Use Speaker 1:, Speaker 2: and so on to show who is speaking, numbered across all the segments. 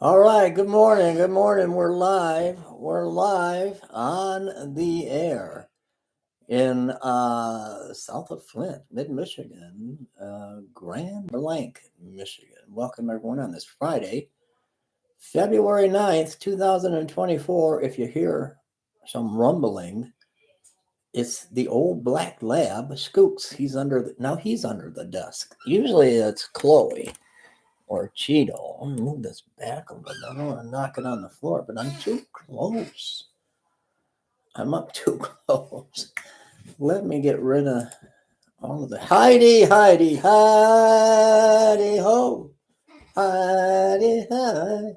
Speaker 1: All right, good morning. Good morning. We're live. We're live on the air in south of Flint, mid Michigan, Grand Blanc, Michigan. Welcome everyone on this Friday, February 9th, 2024. If you hear some rumbling, it's the old black lab, Skooks. He's under the desk. Usually it's Chloe or Cheeto. I'm gonna move this back a little bit. I don't want to knock it on the floor, but I'm too close. I'm up too close. Let me get rid of all of the Heidi, Heidi, Heidi ho, Heidi, hi.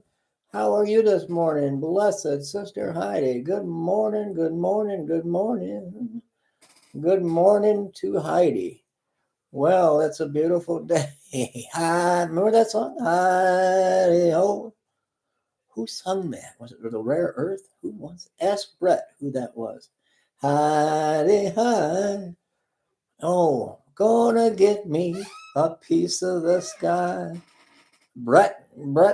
Speaker 1: How are you this morning, blessed sister Heidi? Good morning, good morning, good morning. Good morning to Heidi. Well, it's a beautiful day. Remember that song? Heidi ho. Who sung that? Was it the Rare Earth? Who was it? Ask Brett who that was. Heidi, hi. Oh, gonna get me a piece of the sky. Brett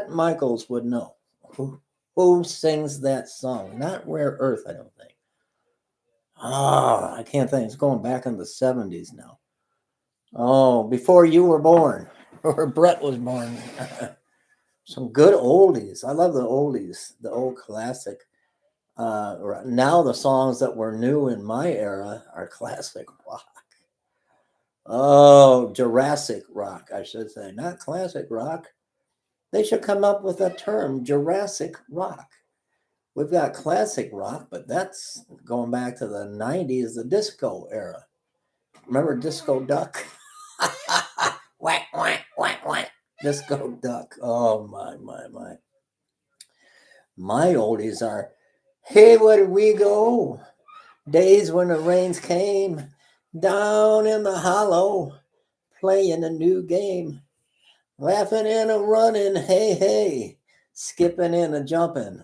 Speaker 1: Michaels would know. Who sings that song? Not Rare Earth, I don't think. I can't think. It's going back in the 70s now. Oh, before you were born, or Brett was born. Some good oldies. I love the oldies, the old classic. Now the songs that were new in my era are classic rock. Oh, Jurassic rock, I should say, not classic rock. They should come up with a term, Jurassic rock. We've got classic rock, but that's going back to the 90s, the disco era. Remember Disco Duck? Whack, whack, whack, whack. Disco Duck. Oh, my, my, my. My oldies are, hey, where did we go? Days when the rains came down in the hollow, playing a new game, laughing and a running, hey, hey, skipping and a jumping.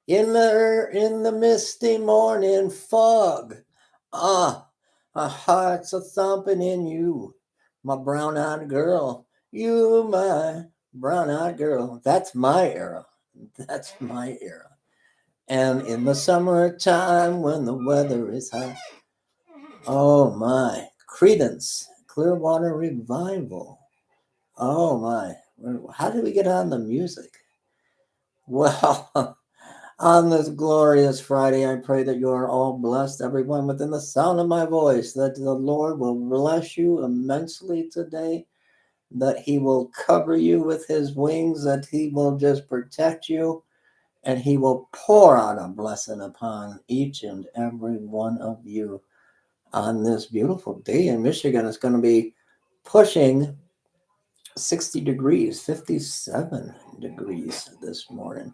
Speaker 1: In the misty morning fog, our hearts are thumping in you, my brown-eyed girl, you my brown-eyed girl. That's my era. That's my era. And in the summertime when the weather is hot, oh my, Credence, Clearwater Revival. Oh my, how did we get on the music? Well, on this glorious Friday, I pray that you are all blessed, everyone within the sound of my voice, that the Lord will bless you immensely today, that He will cover you with His wings, that He will just protect you, and He will pour out a blessing upon each and every one of you on this beautiful day in Michigan. It's going to be pushing 60 degrees, 57 degrees this morning.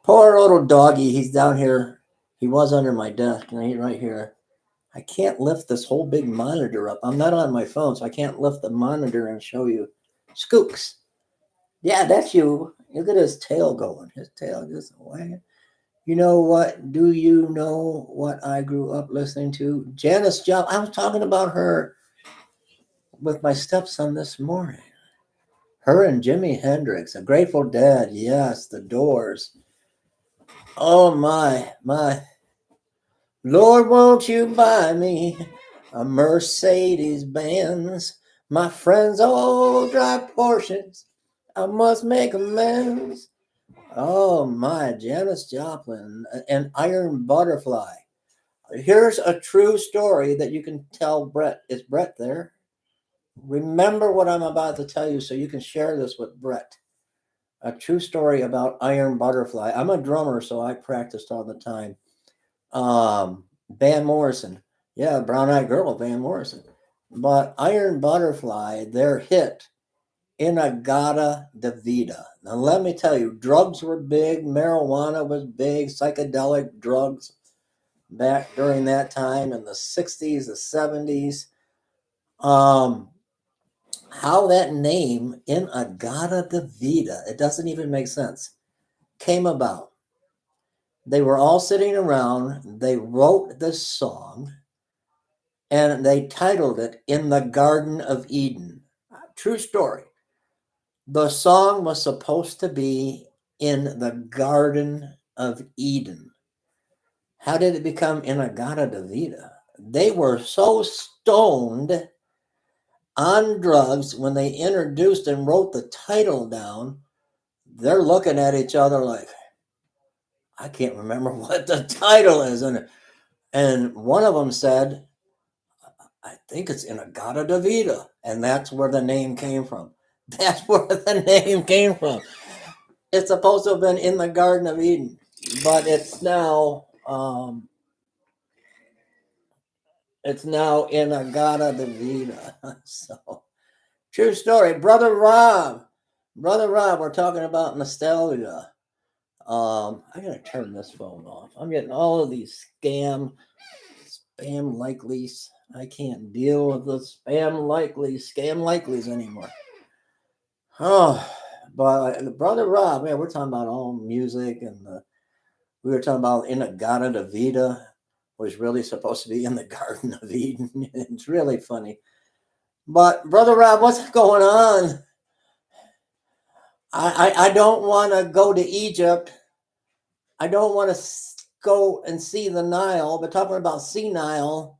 Speaker 1: Poor little doggy, he's down here. He was under my desk, and he's right here. I can't lift this whole big monitor up. I'm not on my phone, so I can't lift the monitor and show you. Skooks. Yeah, that's you. Look at his tail going. His tail just wagging. You know what? Do you know what I grew up listening to? Janis Joplin. I was talking about her with my stepson this morning. Her and Jimi Hendrix, a Grateful Dead, yes, the Doors. Oh my. Lord, won't you buy me a Mercedes Benz? My friends all drive Porsches. I must make amends. Oh my, Janis Joplin, an Iron Butterfly. Here's a true story that you can tell Brett. Is Brett there? Remember what I'm about to tell you so you can share this with Brett. A true story about Iron Butterfly. I'm a drummer, so I practiced all the time. Van Morrison. Yeah, Brown Eyed Girl, Van Morrison. But Iron Butterfly, their hit, Inagata de Vida. Now, let me tell you, drugs were big, marijuana was big, psychedelic drugs back during that time in the 60s, the 70s. How that name, Inagata de Vida, it doesn't even make sense, came about. They were all sitting around, they wrote this song, and they titled it In the Garden of Eden. True story. The song was supposed to be in the Garden of Eden. How did it become In-A-Gadda-Da-Vida? They were so stoned on drugs when they introduced and wrote the title down, they're looking at each other like, I can't remember what the title is. And one of them said, I think it's In-A-Gadda-Da-Vida. And that's where the name came from. That's where the name came from. It's supposed to have been In the Garden of Eden, but it's now In-A-Gadda-Da-Vida. So true story. Brother Rob, we're talking about nostalgia. I gotta turn this phone off. I'm getting all of these spam likelies. I can't deal with the scam likelies anymore. Oh, but Brother Rob, man, we're talking about all music, and we were talking about In-A-Gadda-Da-Vida was really supposed to be in the Garden of Eden. It's really funny. But Brother Rob, what's going on? I don't want to go to Egypt. I don't want to go and see the Nile. But talking about sea Nile,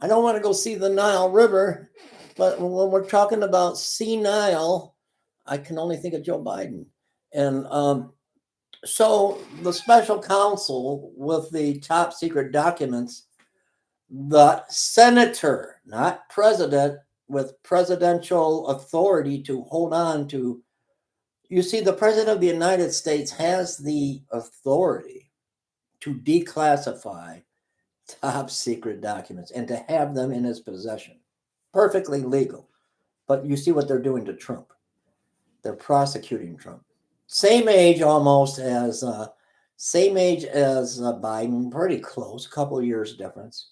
Speaker 1: I don't want to go see the Nile River. But when we're talking about sea Nile, I can only think of Joe Biden. And so the special counsel with the top secret documents, the senator, not president, with presidential authority to hold on to. You see, the president of the United States has the authority to declassify top secret documents and to have them in his possession. Perfectly legal. But you see what they're doing to Trump. They're prosecuting Trump. Same age almost as Biden, pretty close, a couple of years difference.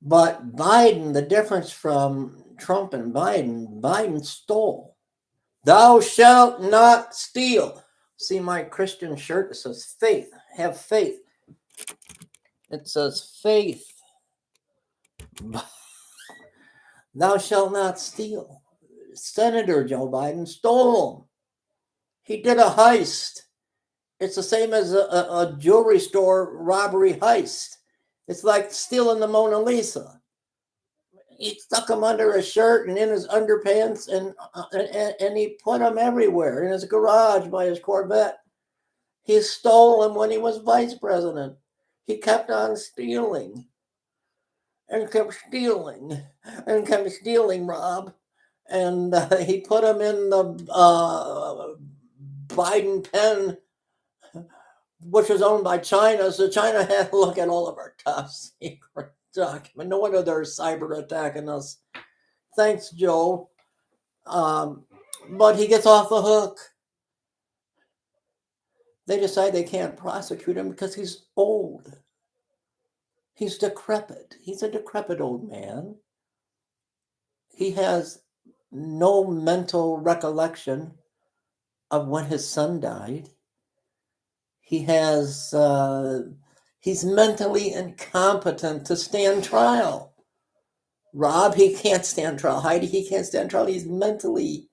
Speaker 1: But Biden, the difference from Trump and Biden stole. Thou shalt not steal. See my Christian shirt? It says faith. Have faith. It says faith. Thou shalt not steal. Senator Joe Biden stole. He did a heist. It's the same as a jewelry store robbery heist. It's like stealing the Mona Lisa. He stuck them under his shirt and in his underpants, and he put them everywhere, in his garage by his Corvette. He stole them when he was vice president. He kept on stealing and kept stealing and kept stealing, Rob. And he put them in the Biden pen, which was owned by China. So China had to look at all of our top secret documents. No wonder they're cyber attacking us. Thanks, Joe. But he gets off the hook. They decide they can't prosecute him because he's old. He's decrepit. He's a decrepit old man. He has no mental recollection of when his son died. He's mentally incompetent to stand trial. Rob, he can't stand trial. Heidi, he can't stand trial. He's mentally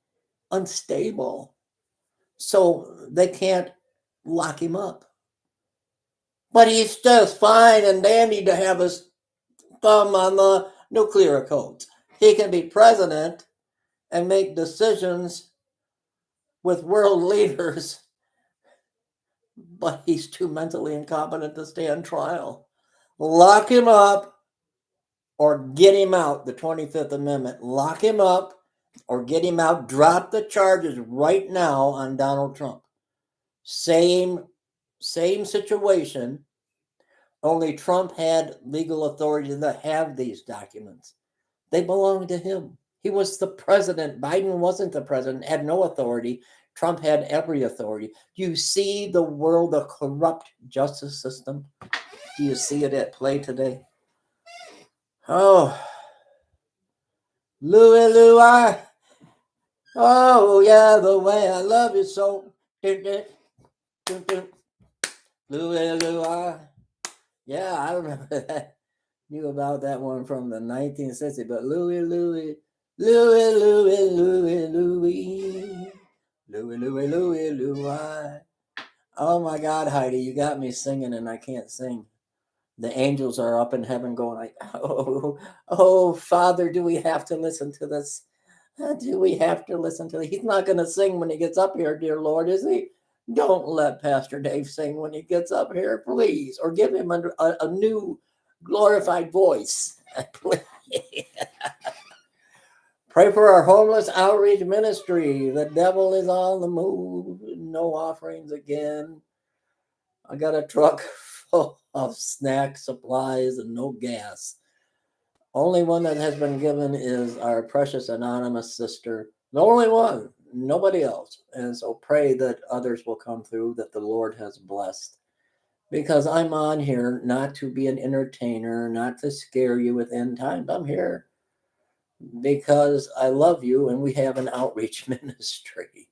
Speaker 1: unstable. So they can't lock him up. But he's just fine and dandy to have his thumb on the nuclear codes. He can be president and make decisions with world leaders, but he's too mentally incompetent to stand trial. Lock him up or get him out, the 25th Amendment. Lock him up or get him out. Drop the charges right now on Donald Trump. Same situation, only Trump had legal authority to have these documents. They belong to him. He was the president. Biden wasn't the president, had no authority. Trump had every authority. Do you see the world, the corrupt justice system? Do you see it at play today? Oh, Louie, oh yeah, the way I love you so. Louie, yeah, I remember that. Knew about that one from the 19th century, but Louie, Louie, Louie. Oh my God, Heidi, you got me singing and I can't sing. The angels are up in heaven going like, oh, Father, do we have to listen to this? Do we have to listen to it? He's not going to sing when he gets up here, dear Lord, is he? Don't let Pastor Dave sing when he gets up here, please. Or give him a new glorified voice. Please. Pray for our homeless outreach ministry. The devil is on the move. No offerings again. I got a truck full of snack supplies and no gas. Only one that has been given is our precious anonymous sister. The only one, nobody else. And so pray that others will come through that the Lord has blessed. Because I'm on here not to be an entertainer, not to scare you with end times. I'm here because I love you and we have an outreach ministry.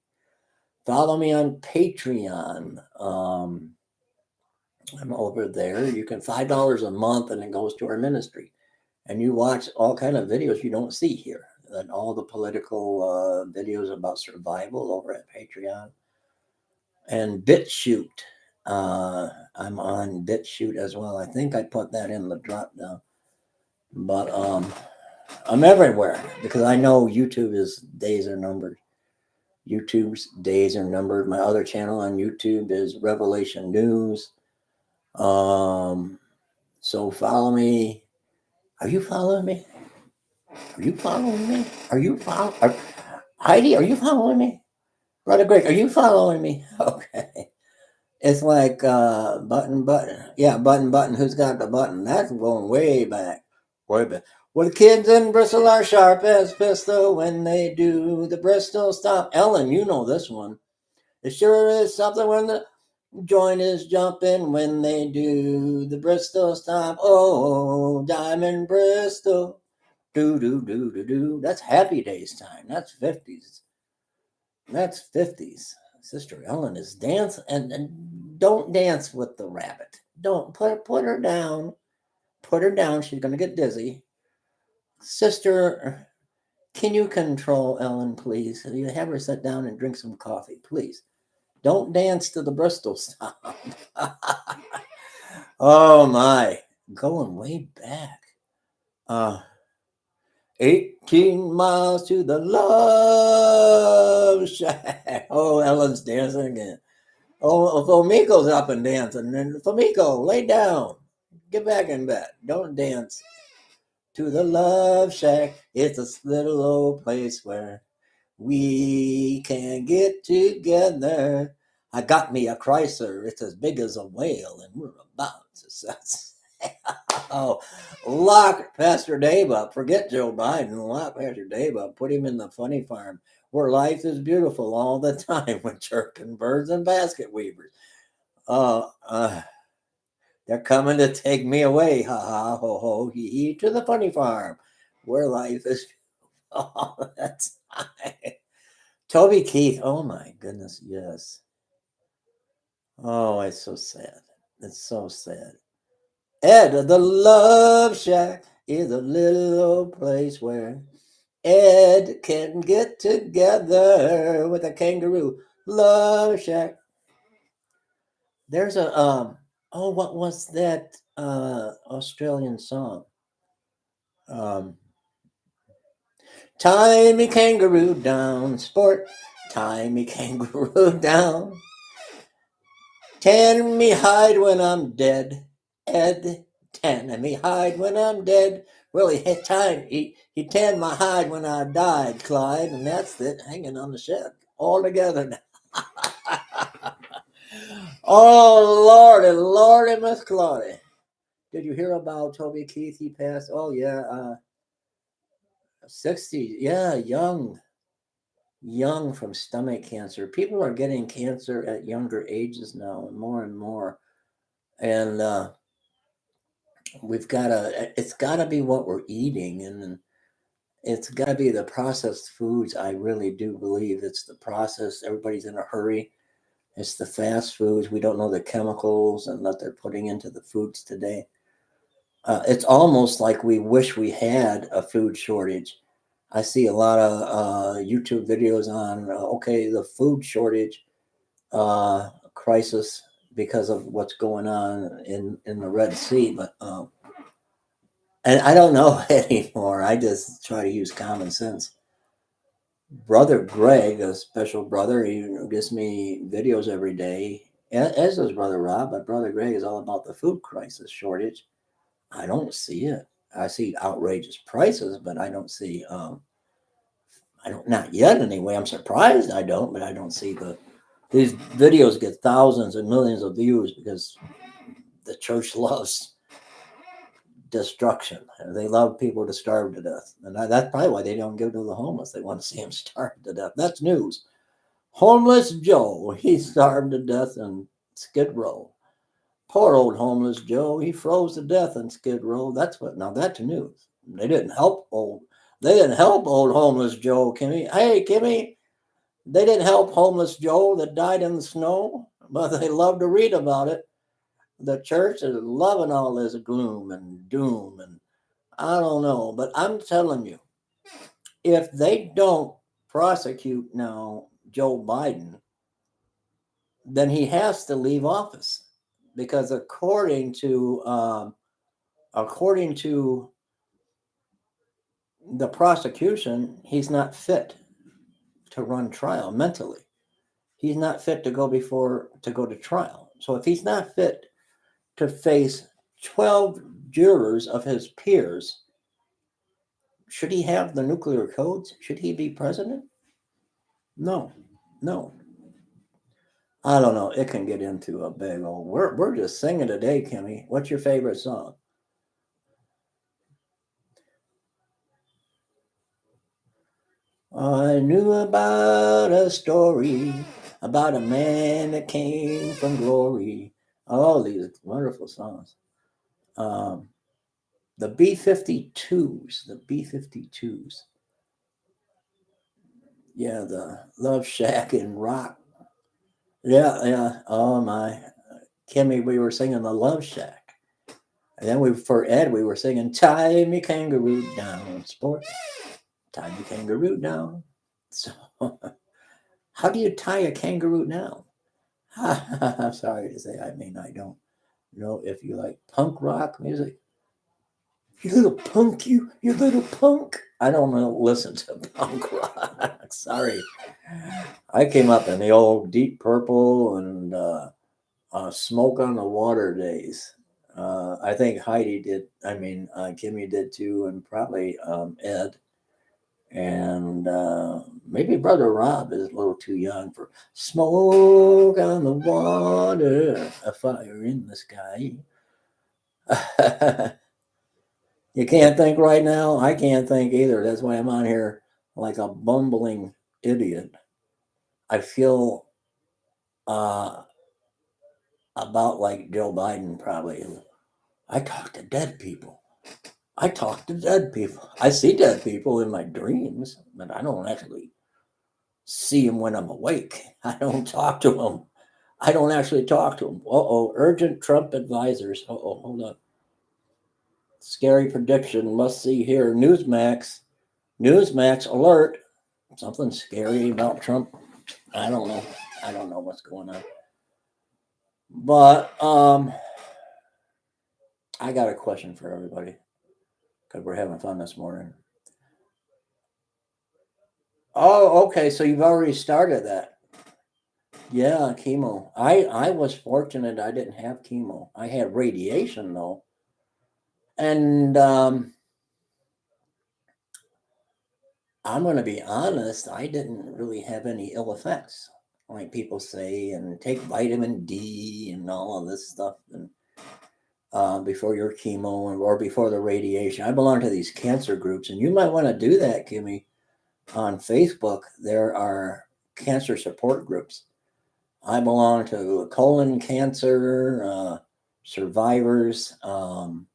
Speaker 1: Follow me on Patreon. I'm over there. You can $5 a month and it goes to our ministry. And you watch all kind of videos you don't see here. And all the political videos about survival over at Patreon. And BitChute. I'm on BitChute as well. I think I put that in the drop down. But I'm everywhere because I know YouTube's days are numbered. YouTube's days are numbered. My other channel on YouTube is Revelation News. So follow me. Are you following me? Are you following me? Heidi, are you following me? Brother Greg, are you following me? Okay. It's like button. Yeah, button. Who's got the button? That's going way back. Way back. Well, the kids in Bristol are sharp as pistol when they do the Bristol stomp. Ellen, you know this one. It sure is something when the joint is jumping when they do the Bristol stomp. Oh, Diamond Bristol. Do. That's Happy Days time. That's 50s. That's 50s. Sister Ellen is dancing and don't dance with the rabbit. Don't put her down. Put her down. She's gonna get dizzy. Sister, can you control Ellen, please? You have her sit down and drink some coffee, please. Don't dance to the Bristol stomp. Oh my, going way back. 18 miles to the love shack. Oh, Ellen's dancing again. Oh, Fomiko's up and dancing. And Fomiko, lay down. Get back in bed. Don't dance to the love shack. It's a little old place where we can get together. I got me a Chrysler. It's as big as a whale, and we're about to set. Oh, lock Pastor Dave up. Forget Joe Biden. Lock Pastor Dave up. Put him in the funny farm where life is beautiful all the time with chirping birds and basket weavers. They're coming to take me away. Ha ha ho ho hee hee to the funny farm where life is. Oh, that's fine. Toby Keith. Oh my goodness, yes. Oh, it's so sad. It's so sad. Ed, the Love Shack is a little old place where Ed can get together with a kangaroo. Love Shack. There's a what was that Australian song? Tie me kangaroo down, sport. Tie me kangaroo down. Tan me hide when I'm dead. Ed, tan me hide when I'm dead. Well, he tanned my hide when I died, Clyde, and that's it, hanging on the shed all together now. Oh, Lordy, Miss Claudia. Did you hear about Toby Keith? He passed. Oh yeah, 60. Yeah, young from stomach cancer. People are getting cancer at younger ages now, and more. And it's got to be what we're eating, and it's got to be the processed foods. I really do believe it's the process. Everybody's in a hurry. It's the fast foods. We don't know the chemicals and that they're putting into the foods today. It's almost like we wish we had a food shortage. I see a lot of YouTube videos on okay, the food shortage crisis because of what's going on in the Red Sea, but and I don't know anymore. I just try to use common sense. Brother Greg, a special brother, he gives me videos every day, as does Brother Rob. But Brother Greg is all about the food crisis shortage. I don't see it. I see outrageous prices, but I don't see. I don't, not yet anyway. I'm surprised I don't, but I don't see these videos get thousands and millions of views because the church loves destruction. They love people to starve to death, and that's probably why they don't give to the homeless. They want to see them starve to death. That's news. Homeless Joe, he starved to death in Skid Row. Poor old homeless Joe, he froze to death in Skid Row. That's what. Now that's news. They didn't help old. They didn't help old homeless Joe, Kimmy. Hey, Kimmy, they didn't help homeless Joe that died in the snow, but they love to read about it. The church is loving all this gloom and doom, and I don't know, but I'm telling you, if they don't prosecute now Joe Biden, then he has to leave office because according to the prosecution, he's not fit to run trial mentally. He's not fit to go to trial. So if he's not fit to face 12 jurors of his peers, should he have the nuclear codes? Should he be president? No, no. I don't know. It can get into a big old. We're just singing today, Kimmy. What's your favorite song? I knew about a story about a man that came from glory. All these wonderful songs. Um, the B-52s, the B-52s. Yeah, the Love Shack and Rock. Yeah, yeah. Oh my, Kimmy, we were singing the Love Shack, and then for Ed we were singing "Tie Me Kangaroo Down," sport. Tie me kangaroo down. So, how do you tie a kangaroo down? I'm sorry to say, I mean, I don't know if you like punk rock music. You little punk, you little punk. I don't know, listen to punk rock. Sorry. I came up in the old Deep Purple and Smoke on the Water days. I think Heidi did, I mean, Kimmy did too, and probably Ed. And maybe Brother Rob is a little too young for Smoke on the Water, a fire in the sky. You can't think right now? I can't think either. That's why I'm on here like a bumbling idiot. I feel uh, about like Joe Biden probably. I talk to dead people. I talk to dead people. I see dead people in my dreams, but I don't actually see them when I'm awake. I don't talk to them. I don't actually talk to them. Urgent Trump advisors. Hold on. Scary prediction. Must see here. Newsmax. Newsmax alert. Something scary about Trump. I don't know. I don't know what's going on. But I got a question for everybody because we're having fun this morning. Oh, okay. So you've already started that. Yeah, chemo. I was fortunate I didn't have chemo. I had radiation though. And I'm going to be honest, I didn't really have any ill effects, like people say, and take vitamin D and all of this stuff. And before your chemo or before the radiation, I belong to these cancer groups, and you might want to do that, Kimmy. On Facebook, there are cancer support groups. I belong to colon cancer survivors, PTSD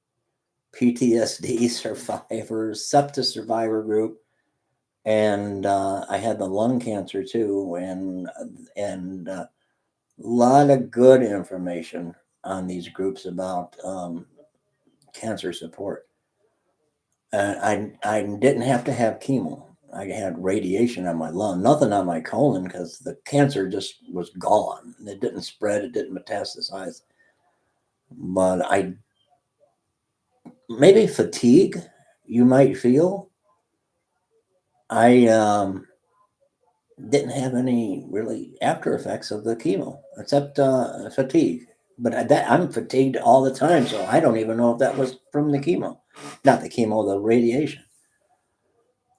Speaker 1: survivors, sepsis survivor group, and I had the lung cancer too, and a lot of good information on these groups about cancer support. I didn't have to have chemo. I had radiation on my lung, nothing on my colon because the cancer just was gone. It didn't spread, it didn't metastasize. But I maybe fatigue you might feel. I didn't have any really after effects of the chemo except fatigue. But I'm fatigued all the time, so I don't even know if that was from the chemo. Not the chemo, the radiation.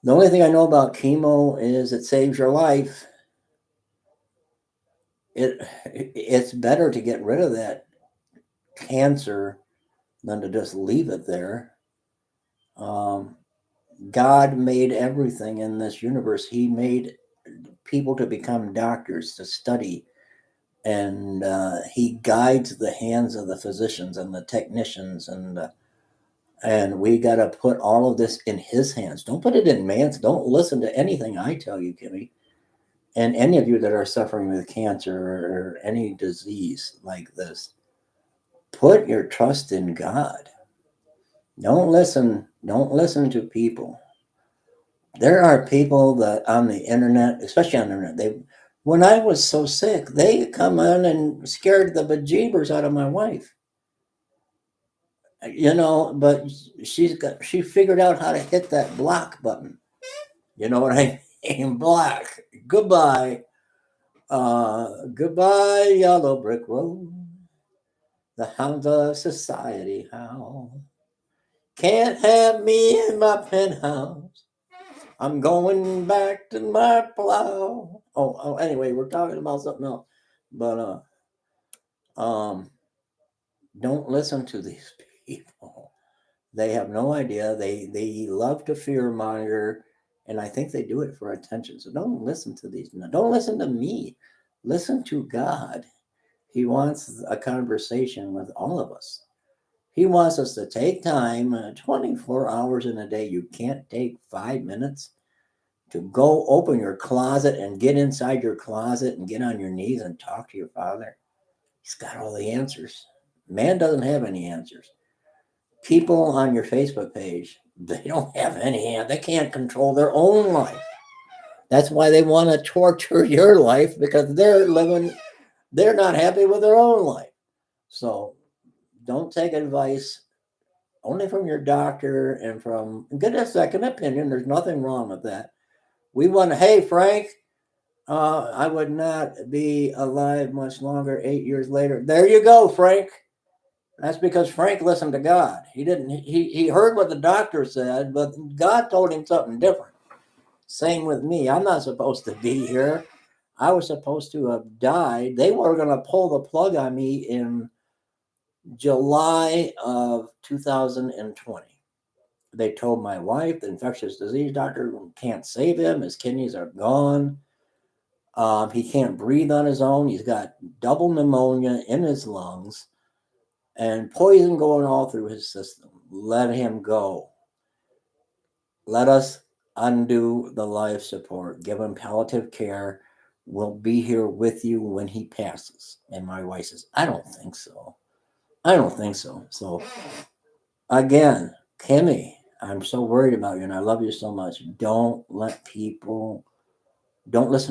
Speaker 1: The only thing I know about chemo is it saves your life. It's better to get rid of that cancer than to just leave it there. Um, God made everything in this universe. He made people to become doctors to study, and He guides the hands of the physicians and the technicians, and we got to put all of this in His hands. Don't put it in man's. Don't listen to anything I tell you, Kimmy. And any of you that are suffering with cancer or any disease like this, put your trust in God. Don't listen to people. There are people that on the internet, especially on the internet, when I was so sick, they come on and scared the bejeebers out of my wife. But she figured out how to hit that block button. You know what I mean? Block. Goodbye. Goodbye, yellow brick road. The hounds of society howl. Can't have me in my penthouse. I'm going back to my plow. Anyway, we're talking about something else. But don't listen to these people. They have no idea. They love to fear monitor, and I think they do it for attention. So don't listen to these. Don't listen to me. Listen to God. He wants a conversation with all of us. He wants us to take time, 24 hours in a day. You can't take 5 minutes to go open your closet and get inside your closet and get on your knees and talk to your Father. He's got all the answers. Man doesn't have any answers. People on your Facebook page, they don't have any answers. They can't control their own life. That's why they want to torture your life, because they're not happy with their own life. So don't take advice only from your doctor and get a second opinion. There's nothing wrong with that. Hey, Frank, I would not be alive much longer 8 years later. There you go, Frank. That's because Frank listened to God. He didn't. He heard what the doctor said, but God told him something different. Same with me. I'm not supposed to be here. I was supposed to have died. They were going to pull the plug on me in July of 2020. They told my wife, the infectious disease doctor, can't save him. His kidneys are gone. He can't breathe on his own. He's got double pneumonia in his lungs and poison going all through his system. Let him go. Let us undo the life support. Give him palliative care. We'll be here with you when he passes. And my wife says, I don't think so. I don't think so. So, again, Kimmy, I'm so worried about you and I love you so much. Don't listen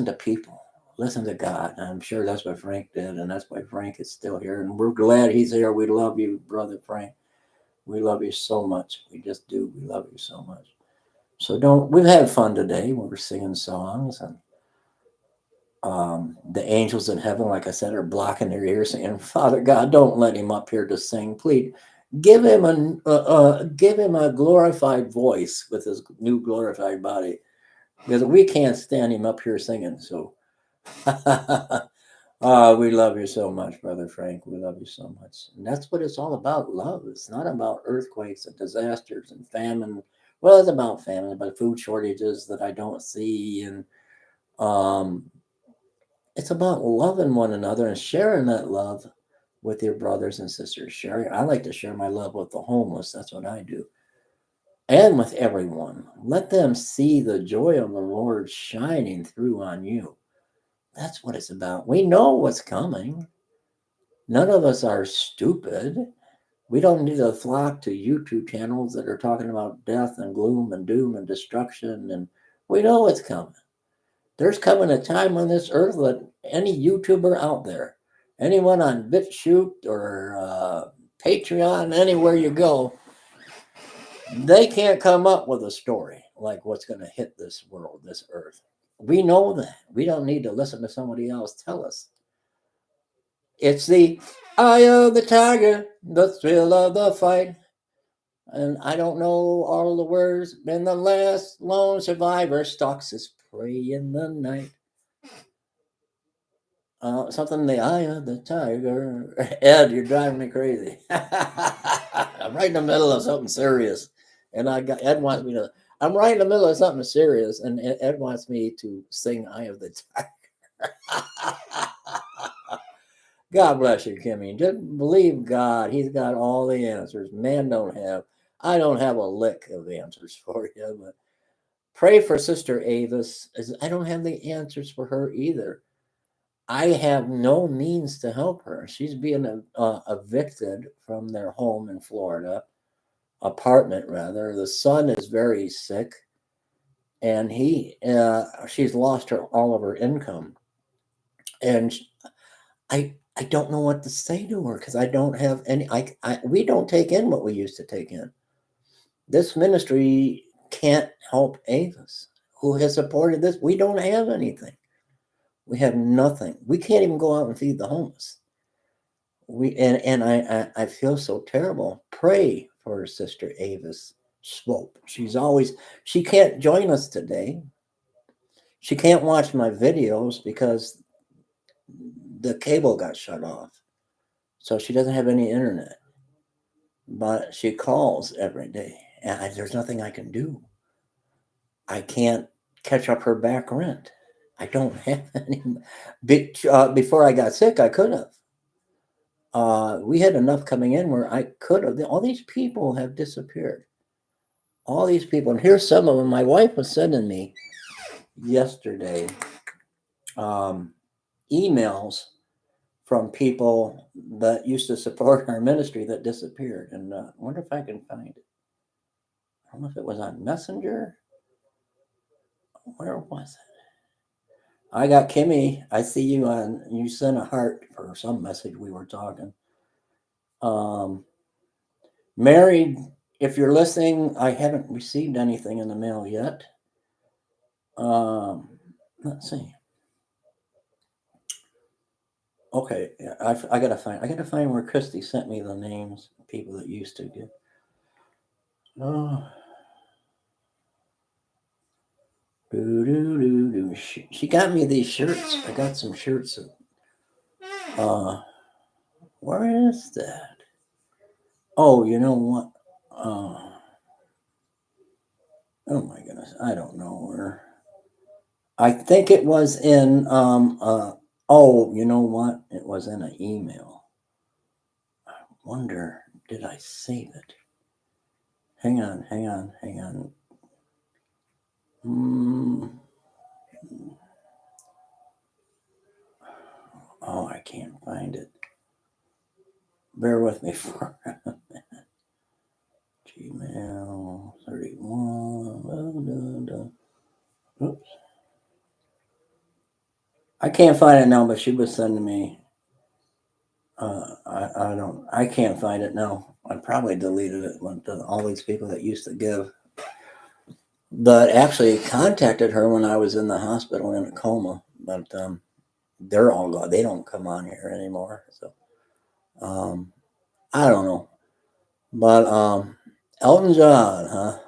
Speaker 1: to people. Listen to God. I'm sure that's what Frank did, and that's why Frank is still here. And we're glad he's here. We love you, brother Frank. We love you so much. We just do. We love you so much. So we've had fun today. We were singing songs, and the angels in heaven, like I said, are blocking their ears, saying, "Father God, don't let him up here to sing. Please give him a glorified voice with his new glorified body, because we can't stand him up here singing." So, we love you so much, brother Frank. We love you so much, and that's what it's all about. Love. It's not about earthquakes and disasters and famine. Well, it's about famine, but food shortages that I don't see, and um, it's about loving one another and sharing that love with your brothers and sisters. I like to share my love with the homeless. That's what I do. And with everyone. Let them see the joy of the Lord shining through on you. That's what it's about. We know what's coming. None of us are stupid. We don't need to flock to YouTube channels that are talking about death and gloom and doom and destruction. And we know it's coming. There's coming a time on this earth that any YouTuber out there, anyone on BitChute or Patreon, anywhere you go, they can't come up with a story like what's going to hit this world, this earth. We know that. We don't need to listen to somebody else tell us. It's the eye of the tiger, the thrill of the fight. And I don't know all the words. And the last lone survivor stalks his prey in the night. Something in the eye of the tiger. Ed, you're driving me crazy. I'm right in the middle of something serious, and Ed wants me to. I'm right in the middle of something serious, and Ed wants me to sing "Eye of the Tiger." God bless you, Kimmy. Just believe God. He's got all the answers. Man don't have. I don't have a lick of answers for you, but pray for Sister Avis. I don't have the answers for her either. I have no means to help her. She's being evicted from their home in Florida, apartment rather. The son is very sick, and she's lost all of her income, and I don't know what to say to her because I don't have any. We don't take in what we used to take in. This ministry can't help Avis, who has supported this. We don't have anything. We have nothing. We can't even go out and feed the homeless. I feel so terrible. Pray for Sister Avis Swope. She can't join us today. She can't watch my videos because the cable got shut off. So she doesn't have any internet. But she calls every day. And there's nothing I can do. I can't catch up her back rent. I don't have any. Before I got sick, I could have. We had enough coming in where I could have. All these people have disappeared. All these people, and here's some of them. My wife was sending me yesterday emails from people that used to support our ministry that disappeared. And I wonder if I can find it. I don't know if it was on Messenger. Where was it? I got Kimmy. I see you on. You sent a heart for some message we were talking. Mary, if you're listening, I haven't received anything in the mail yet. Let's see. Okay, I gotta find where Christy sent me the names of people that used to get. Oh, she got me these shirts. I got some shirts. Where is that? Oh, you know what? Oh my goodness, I don't know where. I think it was in. Oh, you know what? It was in an email. I wonder, did I save it? Hang on. Oh, I can't find it. Bear with me for a minute. Gmail 31. Oops. I can't find it now, but she was sending me. I can't find it now. I probably deleted it. All these people that used to give, but actually contacted her when I was in the hospital in a coma. But they're all gone. They don't come on here anymore. So I don't know. But Elton John, huh?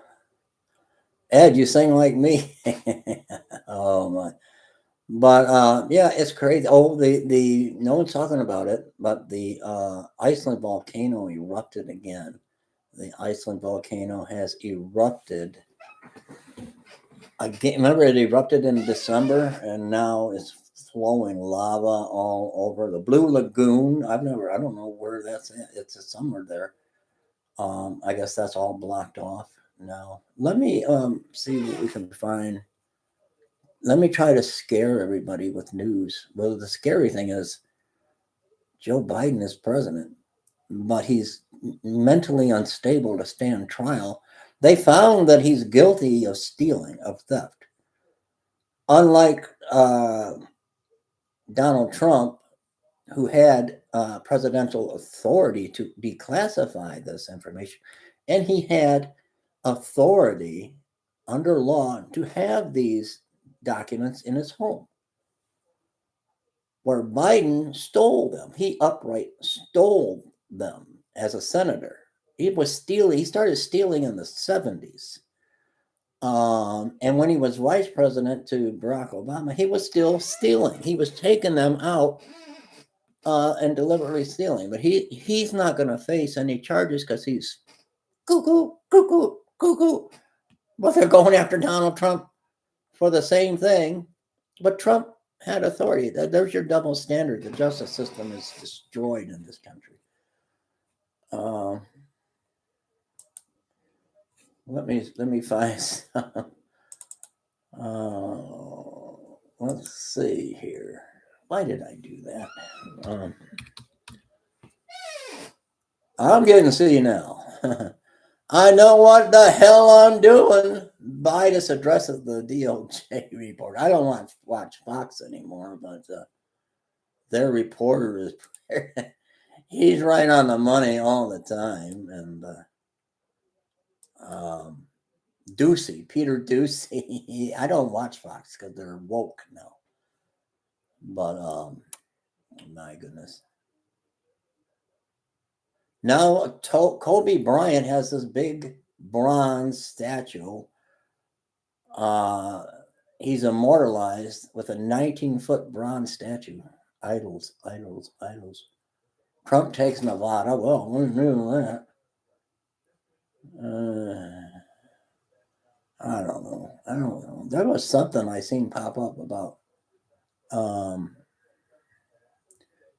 Speaker 1: Ed, you sing like me. Oh my. But yeah, it's crazy. Oh, the no one's talking about it, but the Iceland volcano erupted again. The Iceland volcano has erupted again. Remember, it erupted in December, and now it's flowing lava all over the Blue Lagoon. I don't know where that's at. It's somewhere there. I guess that's all blocked off now. Let me see what we can find. Let me try to scare everybody with news. Well, the scary thing is Joe Biden is president. but he's mentally unstable to stand trial. They found that he's guilty of stealing, of theft. Unlike Donald Trump, who had presidential authority to declassify this information, and he had authority under law to have these documents in his home. Where Biden stole them, he outright stole them as a senator. He was stealing. He started stealing in the 70s. And when he was vice president to Barack Obama, he was still stealing. He was taking them out and deliberately stealing. But he's not going to face any charges because he's cuckoo, cuckoo, cuckoo. But they're going after Donald Trump for the same thing. But Trump had authority. There's your double standard. The justice system is destroyed in this country. Let me find some. Let's see here. Why did I do that? I'm getting to see you now. I know what the hell I'm doing. Biden addresses the DOJ report. I don't want to watch Fox anymore, but their reporter is he's right on the money all the time. And Peter Ducey, I don't watch Fox because they're woke now. But my goodness. Now Kobe Bryant has this big bronze statue. He's immortalized with a 19-foot bronze statue. Idols, idols, idols. Trump takes Nevada. Well, we knew that. I don't know. There was something I seen pop up about.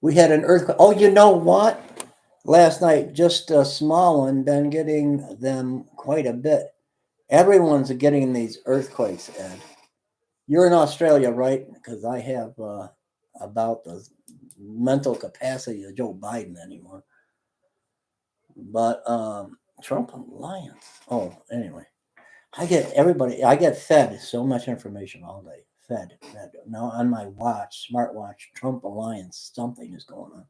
Speaker 1: We had an earthquake. Oh, you know what? Last night, just a small one, been getting them quite a bit. Everyone's getting these earthquakes, Ed. You're in Australia, right? Because I have about the mental capacity of Joe Biden anymore. But Trump Alliance. Oh, anyway. I get fed so much information all day. Fed. Now on my smartwatch, Trump Alliance, something is going on.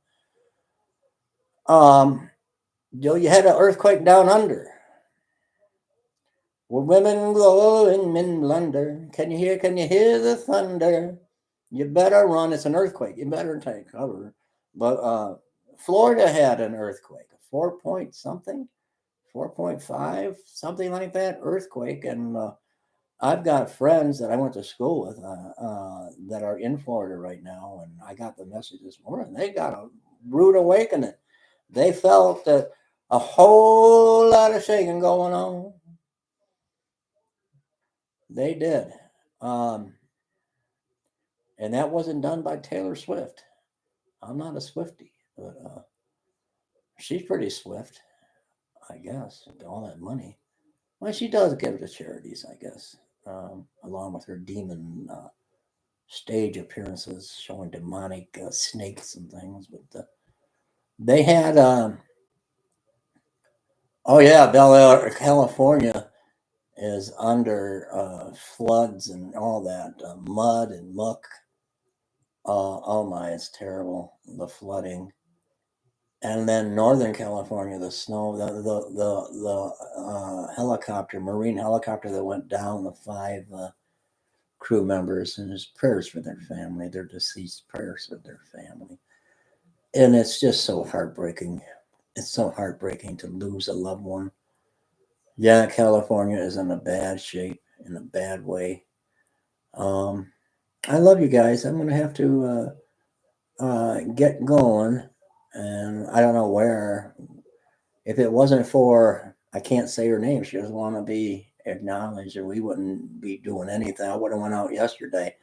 Speaker 1: You had an earthquake down under. Where women glow and men blunder. Can you hear the thunder? You better run. It's an earthquake. You better take cover. But Florida had an earthquake, 4 something, 4.5, something like that earthquake. And I've got friends that I went to school with that are in Florida right now. And I got the message this morning. They got a rude awakening. They felt that a whole lot of shaking going on. They did. And that wasn't done by Taylor Swift. I'm not a Swiftie, but she's pretty swift, I guess, all that money. Well, she does give it to charities, I guess, along with her demon stage appearances showing demonic snakes and things. But they had, oh yeah, Bel Air, California is under floods and all that mud and muck. Oh my, it's terrible, the flooding. And then Northern California, the snow, the helicopter, marine helicopter that went down, the 5 crew members, and his prayers for their family, their deceased, prayers for their family. And it's just so heartbreaking. It's so heartbreaking to lose a loved one. Yeah, California is in a bad shape, in a bad way. I love you guys. I'm going to have to get going. And I don't know where. If it wasn't for, I can't say her name, she doesn't want to be acknowledged, or we wouldn't be doing anything. I would have went out yesterday.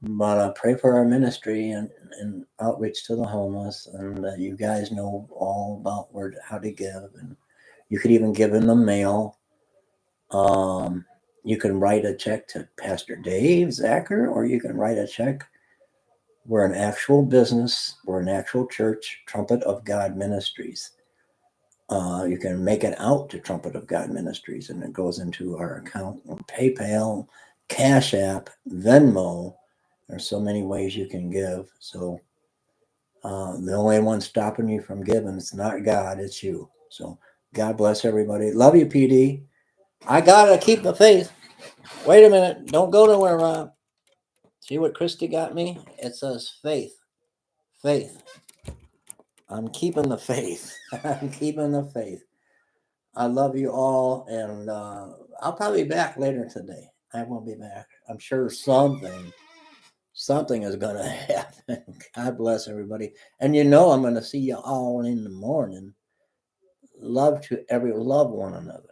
Speaker 1: But pray for our ministry and outreach to the homeless. And you guys know all about how to give. And you could even give in the mail. You can write a check to Pastor Dave Zacher, or you can write a check We're an actual business. We're an actual church, Trumpet of God Ministries. You can make it out to Trumpet of God Ministries, and it goes into our account on PayPal, Cash App, Venmo. There's so many ways you can give. So the only one stopping you from giving, it's not God, it's you. So God bless everybody. Love you, PD. I gotta keep the faith. Wait a minute. Don't go nowhere, Rob. See what Christy got me? It says faith. Faith. I'm keeping the faith. I'm keeping the faith. I love you all, and I'll probably be back later today. I will be back. I'm sure something is going to happen. God bless everybody. And I'm going to see you all in the morning. Love one another.